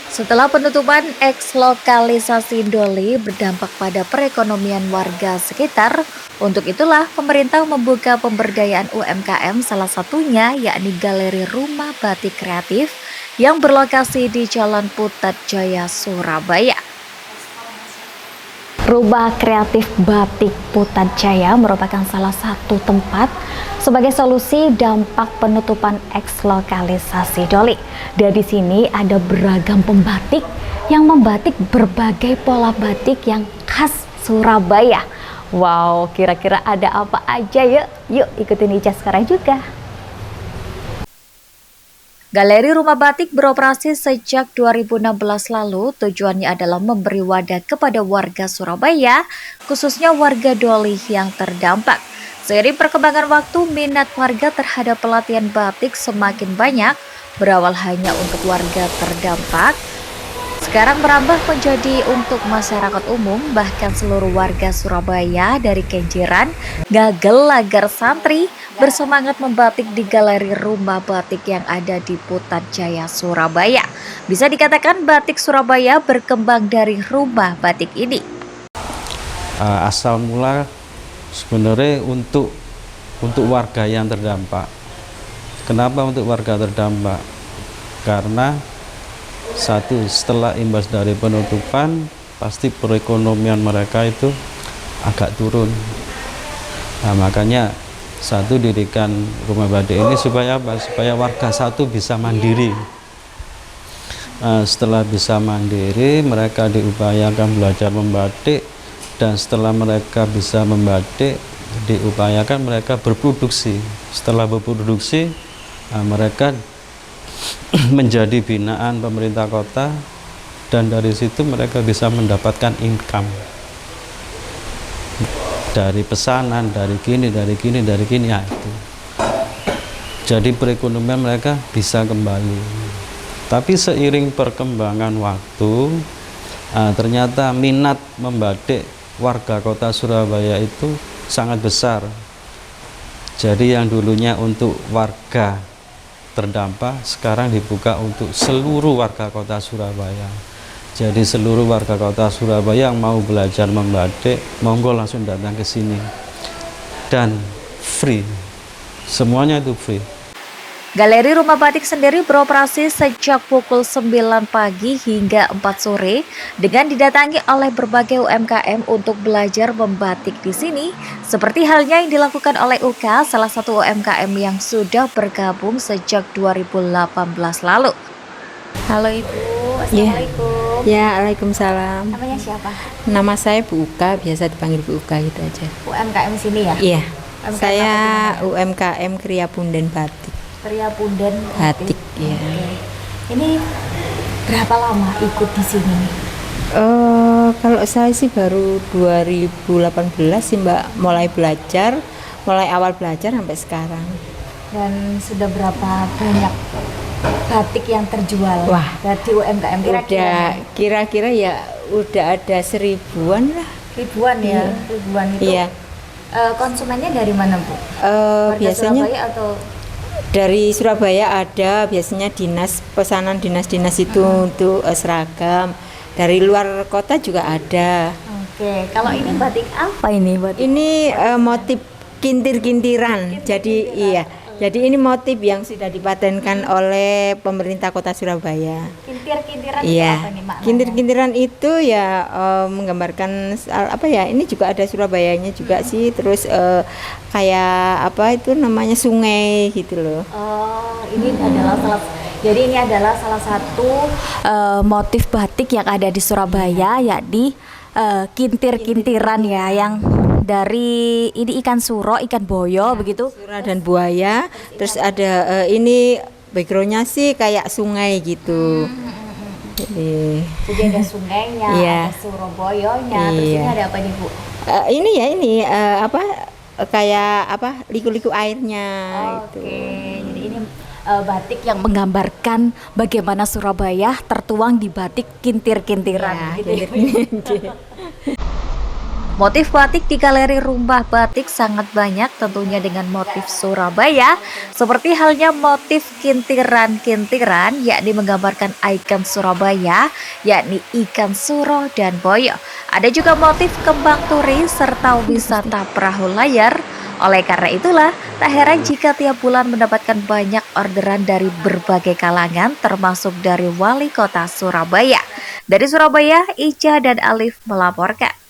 Setelah penutupan eks-lokalisasi Doli berdampak pada perekonomian warga sekitar, untuk itulah pemerintah membuka pemberdayaan UMKM salah satunya yakni Galeri Rumah Batik Kreatif yang berlokasi di Jalan Putat Jaya, Surabaya. Rumah Kreatif Batik Putat Jaya merupakan salah satu tempat sebagai solusi dampak penutupan eks-lokalisasi Doli. Dan di sini ada beragam pembatik yang membatik berbagai pola batik yang khas Surabaya. Wow, kira-kira ada apa aja yuk? Yuk ikutin Ica sekarang juga. Galeri Rumah Batik beroperasi sejak 2016 lalu. Tujuannya adalah memberi wadah kepada warga Surabaya, khususnya warga Doli yang terdampak. Seiring perkembangan waktu, minat warga terhadap pelatihan batik semakin banyak. Berawal hanya untuk warga terdampak, sekarang merambah menjadi untuk masyarakat umum, bahkan seluruh warga Surabaya dari Kenjeran, Gagel, Lagar, Santri bersemangat membatik di Galeri Rumah Batik yang ada di Putat Jaya, Surabaya. Bisa dikatakan batik Surabaya berkembang dari rumah batik ini. Asal mula sebenarnya untuk warga yang terdampak. Kenapa untuk warga terdampak? Karena satu, setelah imbas dari penutupan pasti perekonomian mereka itu agak turun. Nah, makanya satu dirikan rumah batik ini supaya apa? Supaya warga satu bisa mandiri. Nah, setelah bisa mandiri, mereka diupayakan belajar membatik, dan setelah mereka bisa membatik, diupayakan mereka berproduksi. Setelah berproduksi, mereka menjadi binaan pemerintah kota, dan dari situ mereka bisa mendapatkan income dari pesanan, dari gini ya itu. Jadi perekonomian mereka bisa kembali. Tapi seiring perkembangan waktu, ternyata minat membatik warga kota Surabaya itu sangat besar. Jadi yang dulunya untuk warga terdampak sekarang dibuka untuk seluruh warga kota Surabaya. Jadi seluruh warga kota Surabaya yang mau belajar membatik, monggo langsung datang ke sini. Dan free. Semuanya itu free. Galeri Rumah Batik sendiri beroperasi sejak pukul 9 pagi hingga 4 sore dengan didatangi oleh berbagai UMKM untuk belajar membatik di sini, seperti halnya yang dilakukan oleh UK, salah satu UMKM yang sudah bergabung sejak 2018 lalu. Halo Ibu, Assalamualaikum. Ya, Waalaikumsalam. Namanya siapa? Nama saya Bu Uka, biasa dipanggil Bu Uka gitu aja. UMKM sini ya? Iya. UMKM Saya apa UMKM Kriya Punden Batik. Kriya Punden Batik, ya. Ini berapa lama ikut di sini? Kalau saya sih baru 2018 sih Mbak, mulai belajar, mulai awal belajar sampai sekarang. Dan sudah berapa banyak batik yang terjual? Wah, dari UMKM kira-kira ya udah ada 1000-an lah. Ribuan ya, Iya. ribuan itu. Iya. Konsumennya dari mana Bu? Warga Biasanya Surabaya atau dari Surabaya ada, biasanya pesanan dinas-dinas itu untuk seragam. Dari luar kota juga ada. Oke, kalau ini batik apa ini batik? Ini motif kintir-kintiran. Jadi iya. Jadi ini motif yang sudah dipatenkan oleh pemerintah Kota Surabaya. Kintir-kintiran itu Iya. apa nih maknanya? Kintir-kintiran itu ya menggambarkan apa ya? Ini juga ada Surabayanya juga sih. Terus kayak apa itu namanya sungai gitu loh. Oh, jadi ini adalah salah satu motif batik yang ada di Surabaya, yakni kintir-kintiran ya, yang dari ini ikan suro, ikan boyo begitu. Sura dan buaya. Terus ada ini backgroundnya sih kayak sungai gitu. Jadi ada sungainya, Iya. ada Surabayanya, terus Iya. ini ada apa nih Bu? Ini apa kayak apa liku-liku airnya Oke, itu. jadi ini batik yang menggambarkan bagaimana Surabaya tertuang di batik kintir-kintiran Ya, gitu ya. Motif batik di galeri Rumah Batik sangat banyak, tentunya dengan motif Surabaya, seperti halnya motif kintiran-kintiran, yakni menggambarkan ikon Surabaya, yakni ikan suro dan boyo. Ada juga motif kembang turi serta wisata perahu layar. Oleh karena itulah, tak heran jika tiap bulan mendapatkan banyak orderan dari berbagai kalangan, termasuk dari wali kota Surabaya. Dari Surabaya, Ica dan Alif melaporkan.